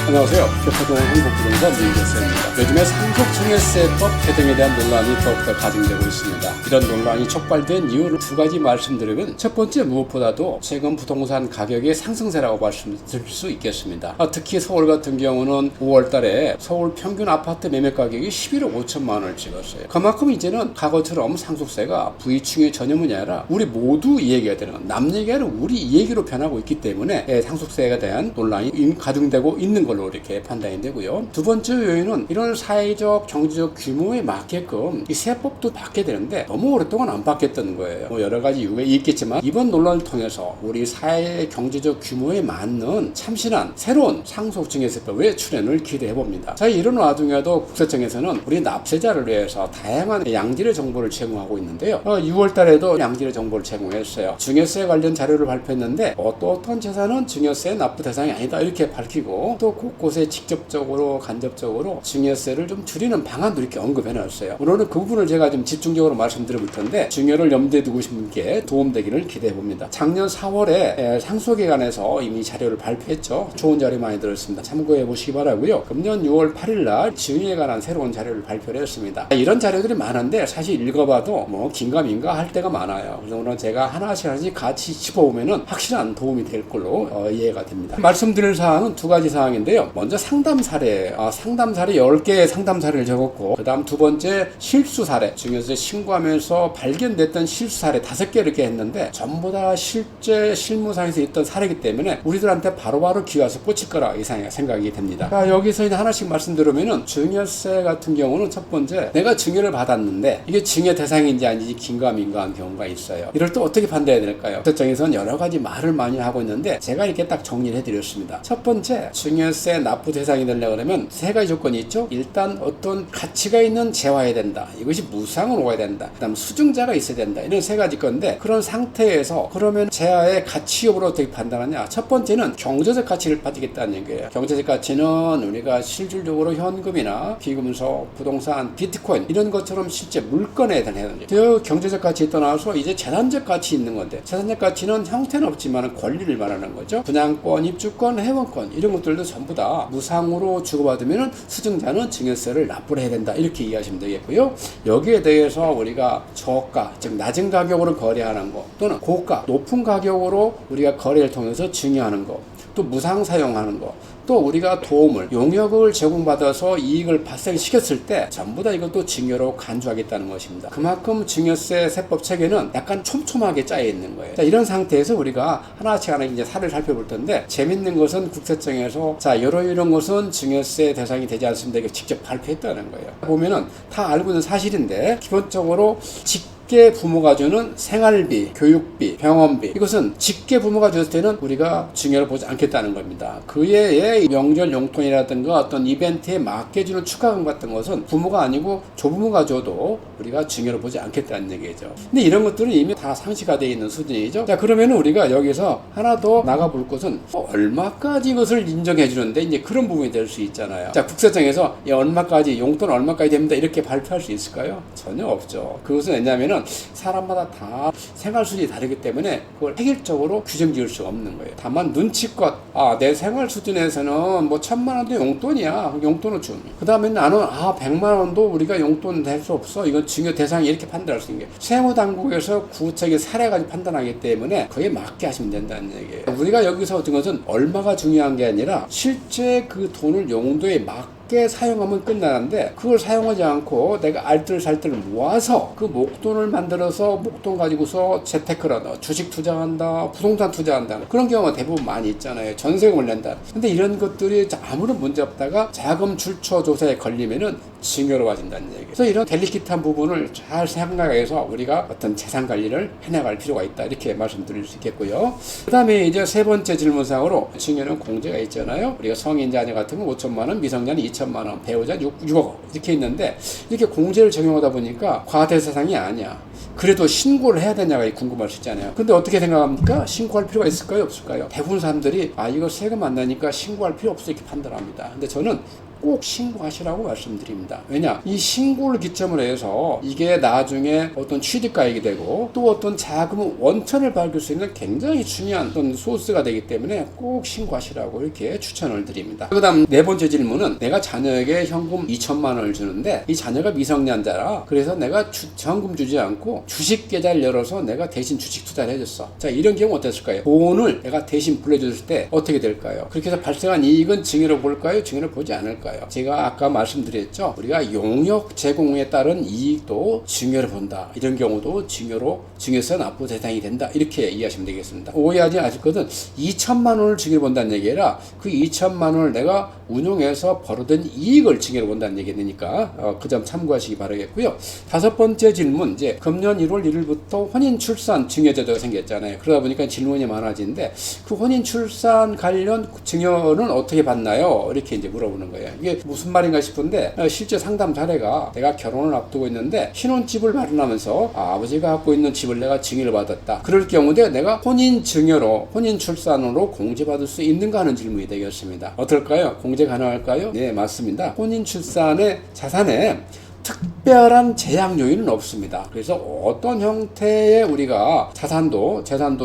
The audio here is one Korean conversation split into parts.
안녕하세요. 교포동 한국부동산 민재쌤입니다. 요즘에 상속증여세법 개정에 대한 논란이 더욱더 가중되고 있습니다. 이런 논란이 촉발된 이유를 두 가지 말씀드리면, 첫 번째, 무엇보다도 최근 부동산 가격의 상승세라고 말씀드릴 수 있겠습니다. 특히 서울 같은 경우는 5월 달에 서울 평균 아파트 매매 가격이 11억 5천만 원을 찍었어요. 그만큼 이제는 과거처럼 상속세가 부유층의 전념이 아니라 우리 모두 이야기가 되는, 남 얘기가 아니라 우리 이야기로 변하고 있기 때문에 상속세에 대한 논란이 가중되고 있는 걸로 이렇게 판단이 되고요. 두 번째 요인은 이런 사회적 경제적 규모에 맞게끔 이 세법도 바뀌게 되는데 너무 오랫동안 안 바뀌었던 거예요. 여러 가지 이유가 있겠지만 이번 논란을 통해서 우리 사회의 경제적 규모에 맞는 참신한 새로운 상속증여세법의 출현을 기대해 봅니다. 자, 이런 와중에도 국세청에서는 우리 납세자를 위해서 다양한 양질의 정보를 제공하고 있는데요. 6월 달에도 양질의 정보를 제공했어요. 증여세 관련 자료를 발표했는데 어떤 재산은 증여세 납부 대상이 아니다 이렇게 밝히고, 또 곳곳에 직접적으로 간접적으로 증여세를 좀 줄이는 방안도 이렇게 언급해놨어요. 오늘은 그 부분을 제가 좀 집중적으로 말씀드릴 텐데, 증여를 염두에 두고 계신 분께 도움되기를 기대해봅니다. 작년 4월에 상속회관에서 이미 자료를 발표했죠. 좋은 자료 많이 들었습니다. 참고해 보시기 바라고요. 금년 6월 8일날 증여에 관한 새로운 자료를 발표를 했습니다. 이런 자료들이 많은데 사실 읽어봐도 뭐 긴가민가 할 때가 많아요. 그래서 오늘 제가 하나씩 같이 짚어보면은 확실한 도움이 될 걸로 이해가 됩니다. 말씀드릴 사항은 두 가지 사항인데요. 먼저 상담 사례, 상담 사례 10개의 상담 사례를 적었고, 그 다음 두 번째 실수 사례, 증여세 신고하면서 발견됐던 실수 사례 5개 이렇게 했는데 전부 다 실제 실무상에서 있던 사례이기 때문에 우리들한테 바로바로 귀와서 꽂힐 거라 생각이 됩니다. 자, 여기서 이제 하나씩 말씀드리면은, 증여세 같은 경우는 첫 번째, 내가 증여를 받았는데 이게 증여 대상인지 아닌지 긴가민가한 경우가 있어요. 이럴 때 어떻게 판단해야 될까요? 국세청에서는 여러 가지 말을 많이 하고 있는데 제가 이렇게 딱 정리를 해드렸습니다. 첫 번째, 증여세 납부 대상이 되려고 그러면 세 가지 조건이 있죠. 일단 어떤 가치가 있는 재화해야 된다. 이것이 무상으로 와야 된다. 그 다음 수증자가 있어야 된다. 이런 세 가지 건데, 그런 상태에서 그러면 재화의 가치 여부를 어떻게 판단하냐. 첫 번째는 경제적 가치를 따지겠다는 얘기예요. 경제적 가치는 우리가 실질적으로 현금이나 비금속, 부동산, 비트코인 이런 것처럼 실제 물건에 대한 그 경제적 가치에 떠나서 이제 재산적 가치 있는 건데, 재산적 가치는 형태는 없지만 권리를 말하는 거죠. 분양권, 입주권, 회원권 이런 것들도 전부 다 무상으로 주고받으면 수증자는 증여세를 납부를 해야 된다 이렇게 이해하시면 되겠고요. 여기에 대해서 우리가 저가, 즉 낮은 가격으로 거래하는 거, 또는 고가, 높은 가격으로 우리가 거래를 통해서 증여하는 거, 또 무상 사용하는 거, 또 우리가 도움을, 용역을 제공받아서 이익을 발생시켰을 때 전부 다 이것도 증여로 간주하겠다는 것입니다. 그만큼 증여세 세법 체계는 약간 촘촘하게 짜여 있는 거예요. 자, 이런 상태에서 우리가 하나씩 이제 사례를 살펴볼 텐데, 재밌는 것은 국세청에서 자, 이런 것은 증여세 대상이 되지 않습니다. 이거 직접 발표했다는 거예요. 보면은 다 알고 있는 사실인데, 기본적으로 직계 부모가 주는 생활비, 교육비, 병원비, 이것은 직계 부모가 줬을 때는 우리가 증여를 보지 않겠다는 겁니다. 그 외에 명절 용돈이라든가 어떤 이벤트에 맞게 주는 축하금 같은 것은 부모가 아니고 조부모가 줘도 우리가 증여를 보지 않겠다는 얘기죠. 근데 이런 것들은 이미 다 상시가 되어 있는 수준이죠. 자, 그러면 우리가 여기서 하나 더 나가볼 것은 얼마까지 이것을 인정해 주는데, 이제 그런 부분이 될 수 있잖아요. 자, 국세청에서 얼마까지, 용돈 얼마까지 됩니다 이렇게 발표할 수 있을까요? 전혀 없죠. 그것은 왜냐하면 사람마다 다 생활 수준이 다르기 때문에 그걸 획일적으로 규정 지을 수가 없는 거예요. 다만 눈치껏, 내 생활 수준에서는 뭐 1,000만 원도 용돈이야. 용돈을 주는. 그 다음에 나는 100만 원도 우리가 용돈 될 수 없어. 이건 증여 대상이 이렇게 판단할 수 있는 게, 세무당국에서 구체적인 사례까지 판단하기 때문에 그에 맞게 하시면 된다는 얘기예요. 우리가 여기서 어떤 것은 얼마가 중요한 게 아니라 실제 그 돈을 용도에 맞게 사용하면 끝나는데, 그걸 사용하지 않고 내가 알뜰살뜰 모아서 그 목돈을 만들어서 목돈 가지고서 재테크를 한다, 주식 투자한다, 부동산 투자한다, 그런 경우가 대부분 많이 있잖아요. 전세금을 낸다. 근데 이런 것들이 아무런 문제 없다가 자금 출처 조사에 걸리면은 증여로 와진다는 얘기예요. 그래서 이런 델리킷한 부분을 잘 생각해서 우리가 어떤 재산 관리를 해나갈 필요가 있다 이렇게 말씀드릴 수 있겠고요. 그 다음에 이제 세 번째 질문상으로, 증여는 공제가 있잖아요. 우리가 성인 자녀 같은 건 5천만 원, 미성년이 2천만 원, 배우자 6억 원 이렇게 있는데, 이렇게 공제를 적용하다 보니까 과대세상이 아니야. 그래도 신고를 해야 되냐가 궁금할 수 있잖아요. 근데 어떻게 생각합니까? 신고할 필요가 있을까요? 없을까요? 대부분 사람들이 이거 세금 안 나니까 신고할 필요 없어 이렇게 판단합니다. 근데 저는 꼭 신고하시라고 말씀드립니다. 왜냐? 이 신고를 기점으로 해서 이게 나중에 어떤 취득가액이 되고 또 어떤 자금 원천을 밝힐 수 있는 굉장히 중요한 어떤 소스가 되기 때문에 꼭 신고하시라고 이렇게 추천을 드립니다. 그 다음 네 번째 질문은 내가 자녀에게 현금 2천만 원을 주는데 이 자녀가 미성년자라 그래서 내가 현금 주지 않고 주식 계좌를 열어서 내가 대신 주식 투자를 해줬어. 자, 이런 경우 어땠을까요? 돈을 내가 대신 불려줬을 때 어떻게 될까요? 그렇게 해서 발생한 이익은 증여로 볼까요? 증여로 보지 않을까요? 제가 아까 말씀드렸죠. 우리가 용역 제공에 따른 이익도 증여로 본다. 이런 경우도 증여세 납부 대상이 된다. 이렇게 이해하시면 되겠습니다. 오해하지 마시거든. 2천만 원을 증여로 본다는 얘기라 그 2천만 원을 내가 운용해서 벌어든 이익을 증여로 본다는 얘기 되니까 그 점 참고하시기 바라겠고요. 다섯 번째 질문, 이제 금년 1월 1일부터 혼인 출산 증여제도가 생겼잖아요. 그러다 보니까 질문이 많아지는데 그 혼인 출산 관련 증여는 어떻게 받나요? 이렇게 이제 물어보는 거예요. 이게 무슨 말인가 싶은데 실제 상담 사례가 내가 결혼을 앞두고 있는데 신혼집을 마련하면서 아버지가 갖고 있는 집을 내가 증여를 받았다. 그럴 경우에 내가 혼인 증여로 혼인 출산으로 공제받을 수 있는가 하는 질문이 되겠습니다. 어떨까요? 공제 가능할까요? 네, 맞습니다. 혼인 출산의 자산에 특별한 제약 요인은 없습니다. 그래서 어떤 형태의 우리가 재산도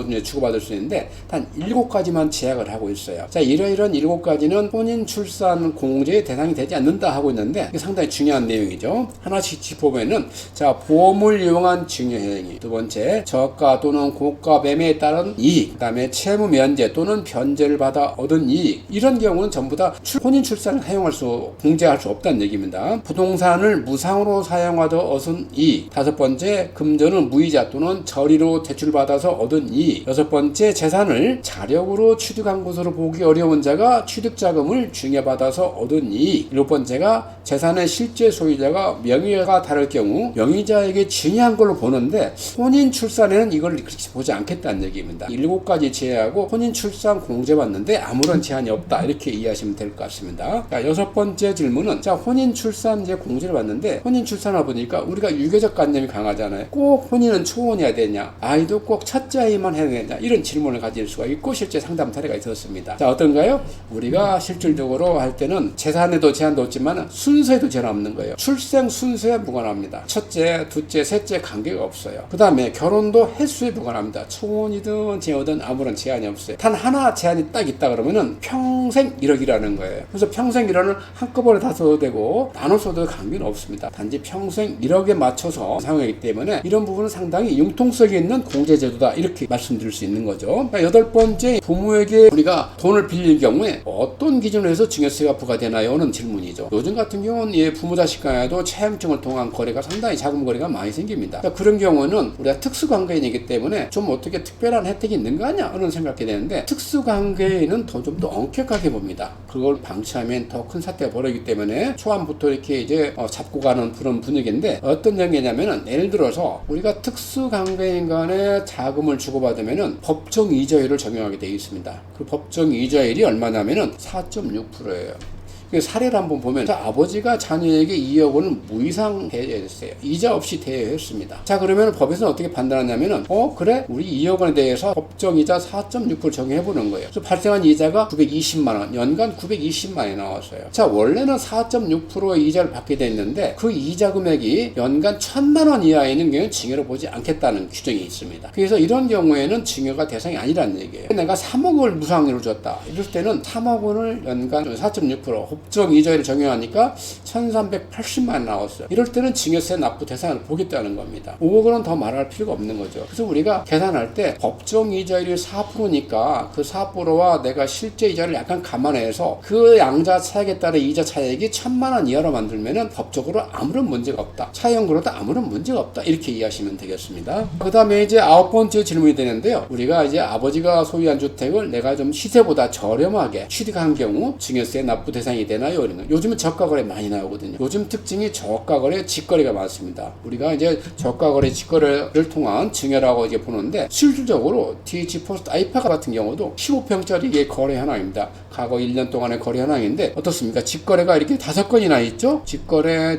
이제 주고받을 수 있는데 단 7가지만 제약을 하고 있어요. 자, 이러이런 7가지는 혼인 출산 공제의 대상이 되지 않는다 하고 있는데 이게 상당히 중요한 내용이죠. 하나씩 짚어보면은 자, 보험을 이용한 증여행위, 두 번째 저가 또는 고가 매매에 따른 이익, 그 다음에 채무 면제 또는 변제를 받아 얻은 이익, 이런 경우는 전부 다 혼인 출산을 공제할 수 없다는 얘기입니다. 부동산을 무상으로 사용하다 얻은 이익, 다섯 번째 금전은 무이자 또는 저리로 대출받아서 얻은 이익, 여섯 번째 재산을 자력으로 취득한 것으로 보기 어려운 자가 취득자금을 증여받아서 얻은 이익, 일곱 번째가 재산의 실제 소유자가 명의가 다를 경우 명의자에게 증여한 걸로 보는데 혼인 출산에는 이걸 그렇게 보지 않겠다는 얘기입니다. 7가지 제외하고 혼인 출산 공제받는데 아무런 제한이 없다, 이렇게 이해하시면 될 것 같습니다. 자, 여섯 번째 질문은 자, 혼인 출산 이제 공제를 받는데 혼인 출산을 보니까 우리가 유교적 관념이 강하잖아요. 꼭 혼인은 초혼이어야 되냐, 아이도 꼭 첫째 아이만 해야 되냐, 이런 질문을 가질 수가 있고 실제 상담 사례가 있었습니다. 자, 어떤가요? 우리가 실질적으로 할 때는 재산에도 제한도 없지만 순서에도 제한 없는 거예요. 출생 순서에 무관합니다. 첫째, 둘째, 셋째 관계가 없어요. 그 다음에 결혼도 횟수에 무관합니다. 초혼이든 재혼이든 아무런 제한이 없어요. 단 하나 제한이 딱 있다 그러면은 평생 1억이라는 거예요. 그래서 평생 1억을 한꺼번에 다 써도 되고 나눠 써도 관계는 없습니다. 단지 평생 1억에 맞춰서 사용하기 때문에 이런 부분은 상당히 융통성이 있는 공제제도다, 이렇게 말씀드릴 수 있는 거죠. 여덟 번째, 부모에게 우리가 돈을 빌릴 경우에 어떤 기준으로 해서 증여세가 부과되나요? 는 질문이죠. 요즘 같은 경우는 부모 자식 간에도 차용증을 통한 거래가 상당히 자금 거래가 많이 생깁니다. 그런 경우는 우리가 특수관계인이기 때문에 좀 어떻게 특별한 혜택이 있는가 하는 생각이 되는데 특수관계인은 좀 더 엄격하게 봅니다. 그걸 방치하면 더 큰 사태가 벌어지기 때문에 초반부터 이렇게 이제 잡고 가는 그런 분위기인데 어떤 얘기냐면은 예를 들어서 우리가 특수관계인 간에 자금을 주고받으면은 법정 이자율을 적용하게 되어 있습니다. 그 법정 이자율이 얼마냐면은 4.6%예요. 사례를 한번 보면 아버지가 자녀에게 2억 원을 무이상 대여했어요. 이자 없이 대여했습니다. 자, 그러면 법에서는 어떻게 판단하냐면은 그래? 우리 2억 원에 대해서 법정이자 4.6%를 정해보는 거예요. 그래서 발생한 이자가 920만 원, 연간 920만 원이 나왔어요. 자, 원래는 4.6%의 이자를 받게 됐는데 그 이자 금액이 연간 1,000만 원 이하에 있는 경우는 증여를 보지 않겠다는 규정이 있습니다. 그래서 이런 경우에는 증여가 대상이 아니라는 얘기예요. 내가 3억을 무상으로 줬다, 이럴 때는 3억 원을 연간 4.6% 법정 이자율을 적용하니까 1,380만 원 나왔어요. 이럴 때는 증여세 납부 대상을 보겠다는 겁니다. 5억 원은 더 말할 필요가 없는 거죠. 그래서 우리가 계산할 때 법정 이자율이 4%니까 그 4%와 내가 실제 이자를 약간 감안해서 그 양자 차액에 따른 이자 차액이 1,000만 원 이하로 만들면은 법적으로 아무런 문제가 없다, 차용으로도 아무런 문제가 없다, 이렇게 이해하시면 되겠습니다. 그 다음에 이제 9번째 질문이 되는데요. 우리가 이제 아버지가 소유한 주택을 내가 좀 시세보다 저렴하게 취득한 경우 증여세 납부 대상이 되나요? 요즘은 저가거래 많이 나오거든요. 요즘 특징이 저가거래, 직거래가 많습니다. 우리가 이제 저가거래, 직거래를 통한 증여라고 이제 보는데 실질적으로 DH포스트 아이파카 같은 경우도 15평짜리 거래 현황입니다. 과거 1년 동안의 거래 현황인데 어떻습니까? 직거래가 이렇게 5건이나 있죠? 직거래.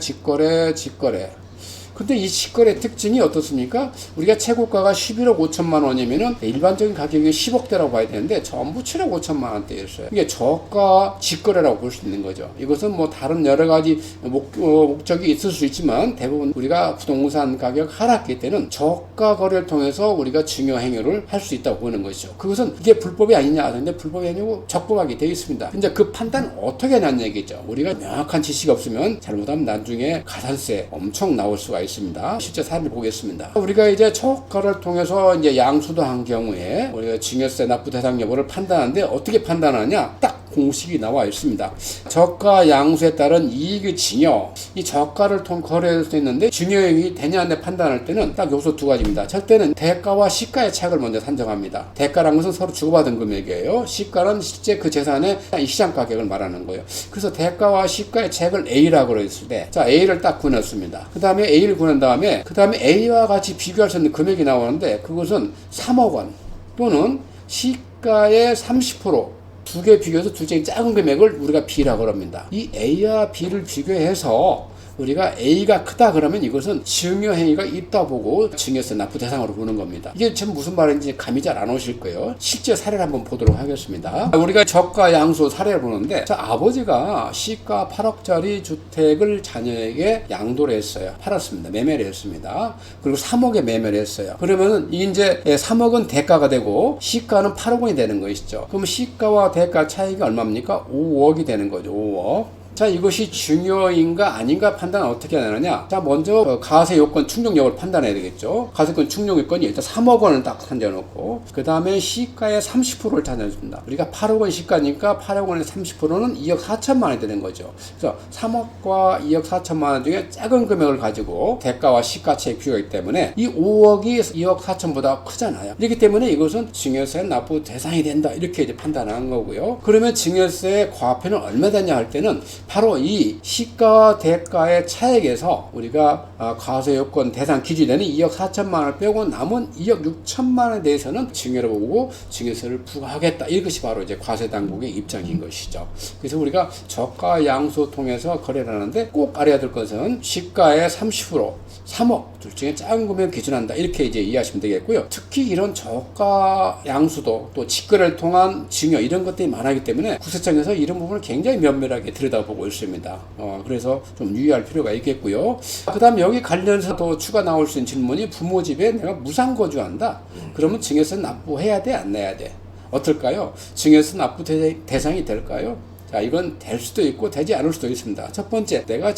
근데 이 직거래 특징이 어떻습니까? 우리가 최고가가 11억 5천만 원이면은 일반적인 가격이 10억대라고 봐야 되는데 전부 7억 5천만 원대였어요. 이게 저가 직거래라고 볼 수 있는 거죠. 이것은 뭐 다른 여러 가지 목적이 있을 수 있지만 대부분 우리가 부동산 가격 하락기 때는 저가 거래를 통해서 우리가 증여 행위를 할 수 있다고 보는 것이죠. 그것은 이게 불법이 아니냐? 근데 불법이 아니고 적법하게 되어 있습니다. 근데 그 판단 어떻게 하냐는 얘기죠. 우리가 명확한 지식이 없으면 잘못하면 나중에 가산세 엄청 나올 수가 있습니다. 실제 사례를 보겠습니다. 우리가 이제 저가를 통해서 이제 양수도 한 경우에 우리가 증여세 납부 대상 여부를 판단하는데 어떻게 판단하냐? 딱 공식이 나와 있습니다. 저가 양수에 따른 이익의 증여, 이 저가를 통 거래할 수 있는데 증여액이 되냐 안 판단할 때는 딱 요소 두 가지입니다. 첫째는 대가와 시가의 차익을 먼저 산정합니다. 대가라는 것은 서로 주고받은 금액이에요. 시가는 실제 그 재산의 시장 가격을 말하는 거예요. 그래서 대가와 시가의 차익을 A라고 했을 때, 자 A를 딱 구했습니다. 그 다음에 A를 구한 다음에 그 다음에 A와 같이 비교할 수 있는 금액이 나오는데 그것은 3억 원 또는 시가의 30%. 두 개 비교해서 둘째 작은 금액을 우리가 B라고 합니다. 이 A와 B를 비교해서 우리가 A가 크다 그러면 이것은 증여행위가 있다 보고 증여세 납부 대상으로 보는 겁니다. 이게 지금 무슨 말인지 감이 잘 안 오실 거예요. 실제 사례를 한번 보도록 하겠습니다. 우리가 저가 양수 사례를 보는데 아버지가 시가 8억짜리 주택을 자녀에게 양도를 했어요. 팔았습니다. 매매를 했습니다. 그리고 3억에 매매를 했어요. 그러면은 이제 3억은 대가가 되고 시가는 8억 원이 되는 것이죠. 그럼 시가와 대가 차이가 얼마입니까? 5억이 되는 거죠. 5억. 자, 이것이 증여인가 아닌가 판단은 어떻게 하느냐? 자, 먼저 가세 요건 충족 여부를 판단해야 되겠죠. 가세권 충족 요건이 일단 3억 원을 딱 산정해놓고 그 다음에 시가의 30%를 찾아줍니다. 우리가 8억 원 시가니까 8억 원의 30%는 2억 4천만 원이 되는 거죠. 그래서 3억과 2억 4천만 원 중에 작은 금액을 가지고 대가와 시가 차익 비교하기 때문에 이 5억이 2억 4천보다 크잖아요. 이렇기 때문에 이것은 증여세 납부 대상이 된다. 이렇게 이제 판단한 거고요. 그러면 증여세의 과표는 얼마 되냐 할 때는 바로 이 시가와 대가의 차액에서 우리가 과세 요건 대상 기준에는 2억 4천만 원을 빼고 남은 2억 6천만 원에 대해서는 증여를 보고 증여세를 부과하겠다. 이것이 바로 이제 과세 당국의 입장인 것이죠. 그래서 우리가 저가 양수 통해서 거래를 하는데 꼭 알아야 될 것은 시가의 30%, 3억 둘 중에 작은 금액을 기준한다. 이렇게 이제 이해하시면 되겠고요. 특히 이런 저가 양수도 또 직거래를 통한 증여 이런 것들이 많기 때문에 국세청에서 이런 부분을 굉장히 면밀하게 들여다보고 있습니다. 그래서 좀 유의할 필요가 있겠고요. 그 다음 여기 관련해서 또 추가 나올 수 있는 질문이 부모 집에 내가 무상거주한다. 그러면 증여세 납부해야 돼? 안 내야 돼? 어떨까요? 증여세 납부 대상이 될까요? 자, 이건 될 수도 있고 되지 않을 수도 있습니다. 첫 번째, 내가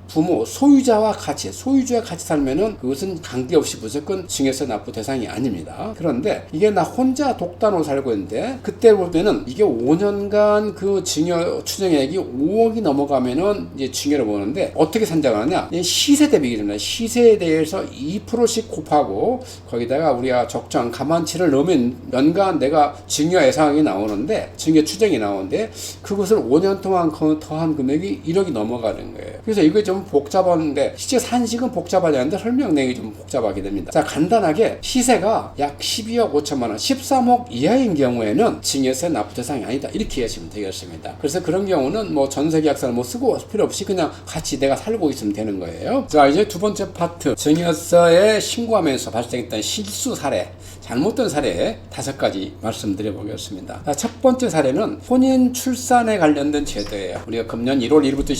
부모, 소유자와 같이 살면은 그것은 관계없이 무조건 증여세 납부 대상이 아닙니다. 그런데 이게 나 혼자 독단으로 살고 있는데 그때 보면은 이게 5년간 그 증여 추정액이 5억이 넘어가면은 이제 증여를 보는데 어떻게 산정하느냐? 시세 대비 기준입니다. 시세에 대해서 2%씩 곱하고 거기다가 우리가 적정 가만치를 넣으면 연간 내가 증여 예상이 나오는데 증여 추정이 나오는데 그것을 5년 동안 더한 금액이 1억이 넘어가는 거예요. 그래서 이거 좀 복잡한데 실제 산식은 복잡하지 않은데 설명 내용이 좀 복잡하게 됩니다. 자, 간단하게 시세가 약 12억 5천만 원, 13억 이하인 경우에는 증여세 납부 대상이 아니다. 이렇게 이해하시면 되겠습니다. 그래서 그런 경우는 뭐 전세계약서를 뭐 쓰고 필요 없이 그냥 같이 내가 살고 있으면 되는 거예요. 자, 이제 두 번째 파트, 증여세에 신고하면서 발생했던 실수 사례, 잘못된 사례 5가지 말씀드려 보겠습니다. 자, 첫 번째 사례는 혼인 출산에 관련된 제도예요. 우리가 금년 1월 1일부터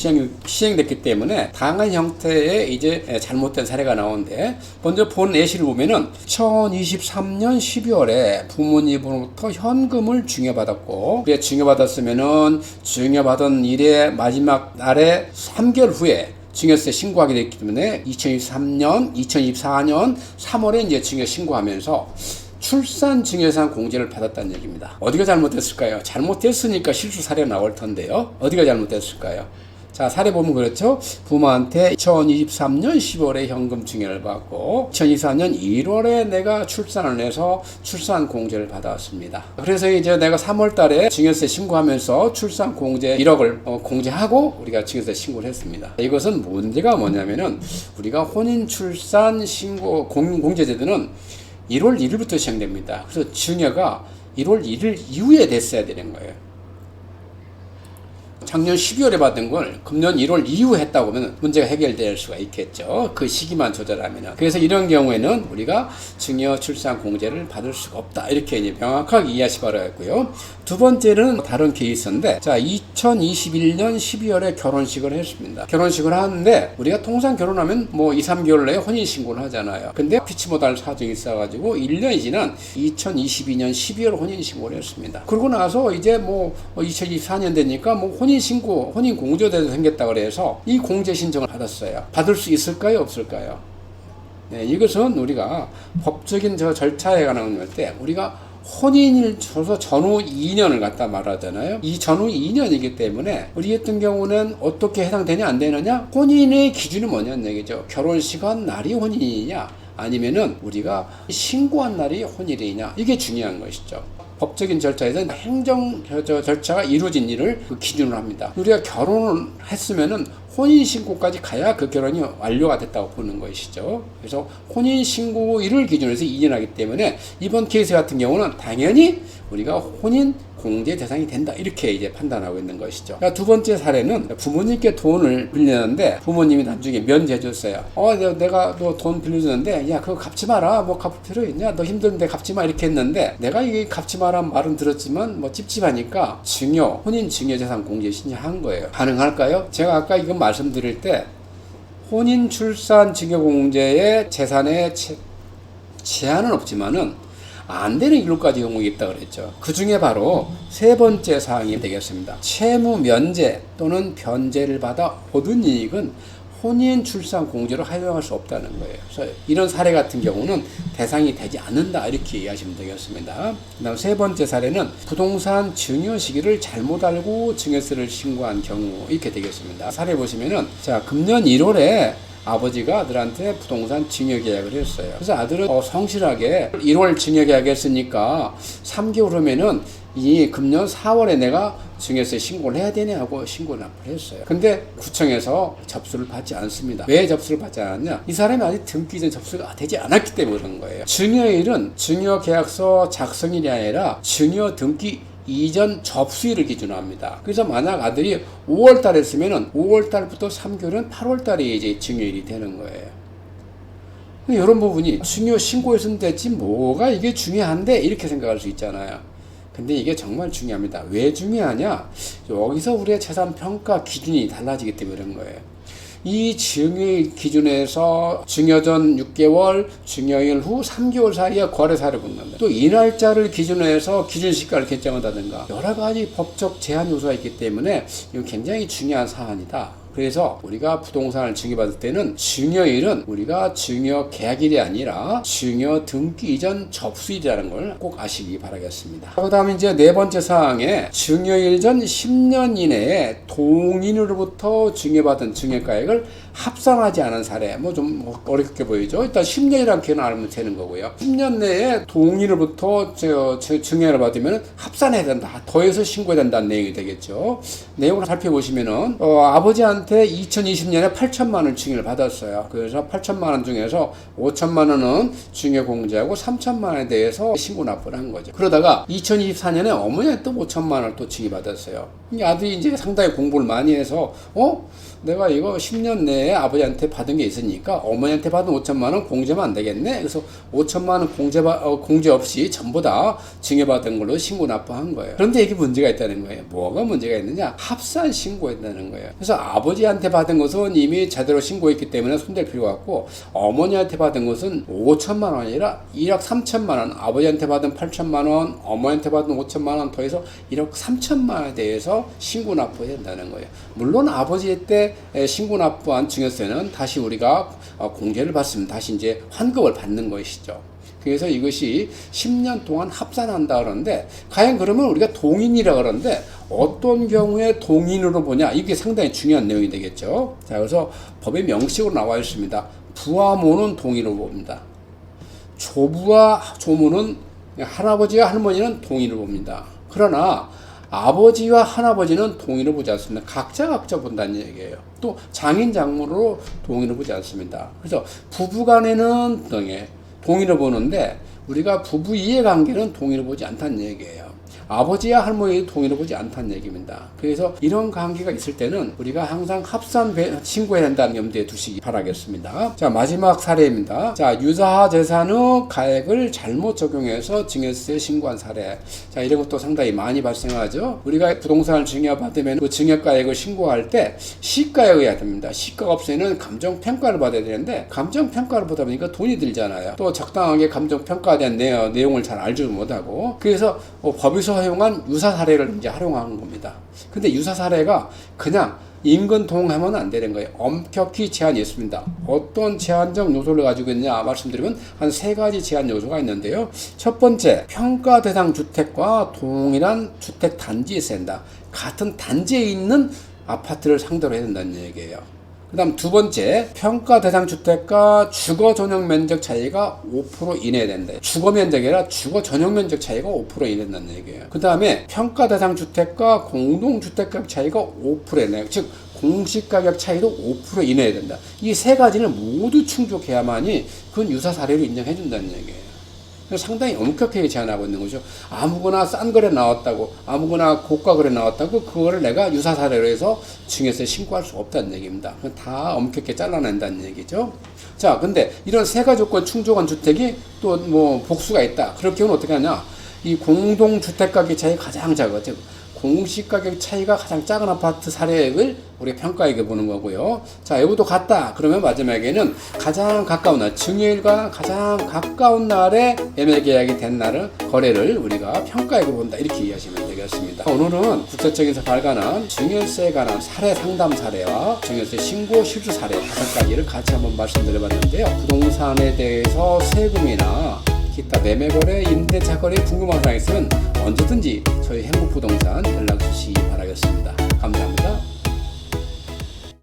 시행됐기 때문에 다양한 형태의 이제 잘못된 사례가 나오는데 먼저 본 예시를 보면은 2023년 12월에 부모님으로부터 현금을 증여받았고 그래 증여받았으면은 증여받은 일의 마지막 날에 3개월 후에 증여세 신고하게 됐기 때문에 2024년 3월에 이제 증여 신고하면서 출산 증여상 공제를 받았다는 얘기입니다. 어디가 잘못됐을까요? 잘못됐으니까 실수 사례가 나올 텐데요. 어디가 잘못됐을까요? 자, 사례 보면 그렇죠. 부모한테 2023년 10월에 현금 증여를 받고 2024년 1월에 내가 출산을 해서 출산 공제를 받았습니다. 그래서 이제 내가 3월 달에 증여세 신고하면서 출산 공제 1억을 공제하고 우리가 증여세 신고를 했습니다. 이것은 문제가 뭐냐면은 우리가 혼인 출산 신고 공제제도는 1월 1일부터 시행됩니다. 그래서 증여가 1월 1일 이후에 됐어야 되는 거예요. 작년 12월에 받은 걸 금년 1월 이후에 했다고 하면 문제가 해결될 수가 있겠죠. 그 시기만 조절하면. 그래서 이런 경우에는 우리가 증여 출산 공제를 받을 수가 없다. 이렇게 이제 명확하게 이해하시 바라겠고요. 두 번째는 다른 케이스인데, 자, 2021년 12월에 결혼식을 했습니다. 결혼식을 하는데 우리가 통상 결혼하면 뭐 2, 3개월 내에 혼인신고를 하잖아요. 근데 피치 못할 사정이 있어가지고 1년이 지난 2022년 12월 혼인신고를 했습니다. 그러고 나서 이제 뭐 2024년 되니까 뭐 혼인신고, 혼인공제제도 생겼다 그래서 이 공제 신청을 받았어요. 받을 수 있을까요? 없을까요? 네, 이것은 우리가 법적인 절차에 관한 때 우리가 혼인을 줘서 전후 2년을 갖다 말하잖아요. 이 전후 2년이기 때문에 우리 같은 경우는 어떻게 해당되냐 안 되느냐? 혼인의 기준이 뭐냐는 얘기죠. 결혼식한 날이 혼인이냐 아니면은 우리가 신고한 날이 혼인이냐, 이게 중요한 것이죠. 법적인 절차에서는 행정 절차가 이루어진 일을 기준으로 합니다. 우리가 결혼을 했으면은 혼인신고까지 가야 그 결혼이 완료가 됐다고 보는 것이죠. 그래서 혼인신고일을 기준으로 해서 2년 하기 때문에 이번 케이스 같은 경우는 당연히 우리가 혼인 공제 대상이 된다, 이렇게 이제 판단하고 있는 것이죠. 그러니까 두 번째 사례는 부모님께 돈을 빌렸는데 부모님이 나중에 면제해줬어요. 내가 너 돈 빌려줬는데 야, 그거 갚지 마라. 뭐 갚을 필요 있냐? 너 힘든데 갚지 마. 이렇게 했는데 내가 이게 갚지 마라 말은 들었지만 뭐 찝찝하니까 혼인 증여 재산 공제 신청한 거예요. 가능할까요? 제가 아까 이거 말씀드릴 때 혼인 출산 증여 공제의 재산에 제한은 없지만은 안 되는 일로까지 경우가 있다 그랬죠. 그 중에 바로 세 번째 사항이 되겠습니다. 채무 면제 또는 변제를 받아 얻은 이익은 혼인 출산 공제로 활용할 수 없다는 거예요. 그래서 이런 사례 같은 경우는 대상이 되지 않는다, 이렇게 이해하시면 되겠습니다. 그다음 세 번째 사례는 부동산 증여 시기를 잘못 알고 증여세를 신고한 경우, 이렇게 되겠습니다. 사례 보시면은, 자, 금년 1월에 아버지가 아들한테 부동산 증여 계약을 했어요. 그래서 아들은 성실하게 1월 증여 계약했으니까 3개월 후면은 이 금년 4월에 내가 증여세 신고를 해야 되냐 하고 신고 납부를 했어요. 근데 구청에서 접수를 받지 않습니다. 왜 접수를 받지 않았냐? 이 사람이 아직 등기 전 접수가 되지 않았기 때문에 그런 거예요. 증여일은 증여계약서 작성일이 아니라 증여 등기 이전 접수일을 기준으로 합니다. 그래서 만약 아들이 5월 달에 했으면은 5월 달부터 3개월은 8월 달에 이제 증여일이 되는 거예요. 이런 부분이 증여 신고했으면 됐지 뭐가 이게 중요한데, 이렇게 생각할 수 있잖아요. 근데 이게 정말 중요합니다. 왜 중요하냐? 여기서 우리의 재산 평가 기준이 달라지기 때문에 그런 거예요. 이 증여일 기준에서 증여 전 6개월, 증여일 후 3개월 사이에 거래사를 붙는다. 또 이 날짜를 기준으로 해서 기준시가를 결정한다든가 여러 가지 법적 제한 요소가 있기 때문에 이거 굉장히 중요한 사안이다. 그래서 우리가 부동산을 증여받을 때는 증여일은 우리가 증여 계약일이 아니라 증여 등기 이전 접수일이라는 걸 꼭 아시기 바라겠습니다. 그 다음에 이제 네 번째 사항에 증여일 전 10년 이내에 동인으로부터 증여받은 증여가액을 합산하지 않은 사례, 뭐 좀 어렵게 보이죠. 일단 10년이라는 개는 알면 되는 거고요. 10년 내에 동인으로부터 증여를 받으면 합산해야 된다, 더해서 신고해야 된다는 내용이 되겠죠. 내용을 살펴보시면은 아버지한테 2020년에 8천만 원 증여를 받았어요. 그래서 8천만 원 중에서 5천만 원은 증여 공제하고 3천만 원에 대해서 신고 납부를 한 거죠. 그러다가 2024년에 어머니한테 또 5천만 원을 또 증여받았어요. 아들이 이제 상당히 공부를 많이 해서 내가 이거 10년 내에 아버지한테 받은 게 있으니까 어머니한테 받은 5천만 원 공제만 안 되겠네. 그래서 5천만 원 공제 없이 전부 다 증여받은 걸로 신고 납부한 거예요. 그런데 이게 문제가 있다는 거예요. 뭐가 문제가 있느냐? 합산 신고했다는 거예요. 그래서 아버지한테 받은 것은 이미 제대로 신고했기 때문에 손댈 필요가 없고, 어머니한테 받은 것은 5천만 원이 아니라 1억 3천만 원, 아버지한테 받은 8천만 원, 어머니한테 받은 5천만 원 더해서 1억 3천만 원에 대해서 신고 납부해야 된다는 거예요. 물론 아버지 때 신고 납부한 증여세는 다시 우리가 공제를 받으면 다시 이제 환급을 받는 것이죠. 그래서 이것이 10년 동안 합산한다 그러는데, 과연 그러면 우리가 동인이라 그러는데 어떤 경우에 동인으로 보냐, 이게 상당히 중요한 내용이 되겠죠. 자, 그래서 법의 명식으로 나와 있습니다. 부하모는 동인으로 봅니다. 조부와 조모는, 할아버지와 할머니는 동인으로 봅니다. 그러나 아버지와 할아버지는 동인으로 보지 않습니다. 각자 본다는 얘기예요. 또 장인 장모로 동인으로 보지 않습니다. 그래서 부부간에는 동인으로 보는데 우리가 부부 이해관계는 동인으로 보지 않다는 얘기예요. 아버지와 할머니의 동의를 보지 않다는 얘기입니다. 그래서 이런 관계가 있을 때는 우리가 항상 합산 신고해야 한다는 염두에 두시기 바라겠습니다. 자, 마지막 사례입니다. 자, 유사하 재산의 가액을 잘못 적용해서 증여세 신고한 사례. 자, 이런 것도 상당히 많이 발생하죠. 우리가 부동산을 증여받으면 그 증여가액을 신고할 때 시가에 해야 됩니다. 시가가 없으면 감정평가를 받아야 되는데 감정평가를 보다 보니까 돈이 들잖아요. 또 적당하게 감정평가에 대한 내용을 잘 알지도 못하고 그래서 법에서 허용한 유사 사례를 이제 활용하는 겁니다. 근데 유사 사례가 그냥 인근 동하면 안 되는 거예요. 엄격히 제한이 있습니다. 어떤 제한적 요소를 가지고 있냐 말씀드리면 한 3가지 제한 요소가 있는데요. 첫 번째, 평가 대상 주택과 동일한 주택 단지에 있어야 된다. 같은 단지에 있는 아파트를 상대로 해야 된다는 얘기예요. 그 다음 두 번째, 평가 대상 주택과 주거 전용 면적 차이가 5% 이내에 된다. 주거 면적이 아니라 주거 전용 면적 차이가 5% 이내 된다는 얘기예요. 그 다음에 평가 대상 주택과 공동 주택가격 차이가 5% 이내, 즉 공시가격 차이도 5% 이내에 된다. 이 3가지를 모두 충족해야만이 그건 유사 사례로 인정해 준다는 얘기예요. 상당히 엄격하게 제한하고 있는 거죠. 아무거나 싼 거래 나왔다고, 아무거나 고가 거래 나왔다고 그거를 내가 유사 사례로 해서 증여세 신고할 수 없다는 얘기입니다. 다 엄격하게 잘라낸다는 얘기죠. 자, 근데 이런 3가지 조건 충족한 주택이 또 뭐 복수가 있다. 그럴 경우는 어떻게 하냐? 이 공동주택가격 차이가 가장 작아. 즉 공시가격 차이가 가장 작은 아파트 사례액을 우리가 평가액에 보는 거고요. 자, 이것도 같다. 그러면 마지막에는 가장 가까운 날, 증여일과 가장 가까운 날에 매매 계약이 된 날을 거래를 우리가 평가액으로 본다. 이렇게 이해하시면 되겠습니다. 오늘은 국세청에서 발간한 증여세에 관한 사례 상담 사례와 증여세 신고 실수 사례 5가지를 같이 한번 말씀드려봤는데요. 부동산에 대해서 세금이나 기타 매매거래, 임대차 거래에 궁금한 사항이 있으면 언제든지 저희 행복부동산 연락 주시기 바라겠습니다. 감사합니다.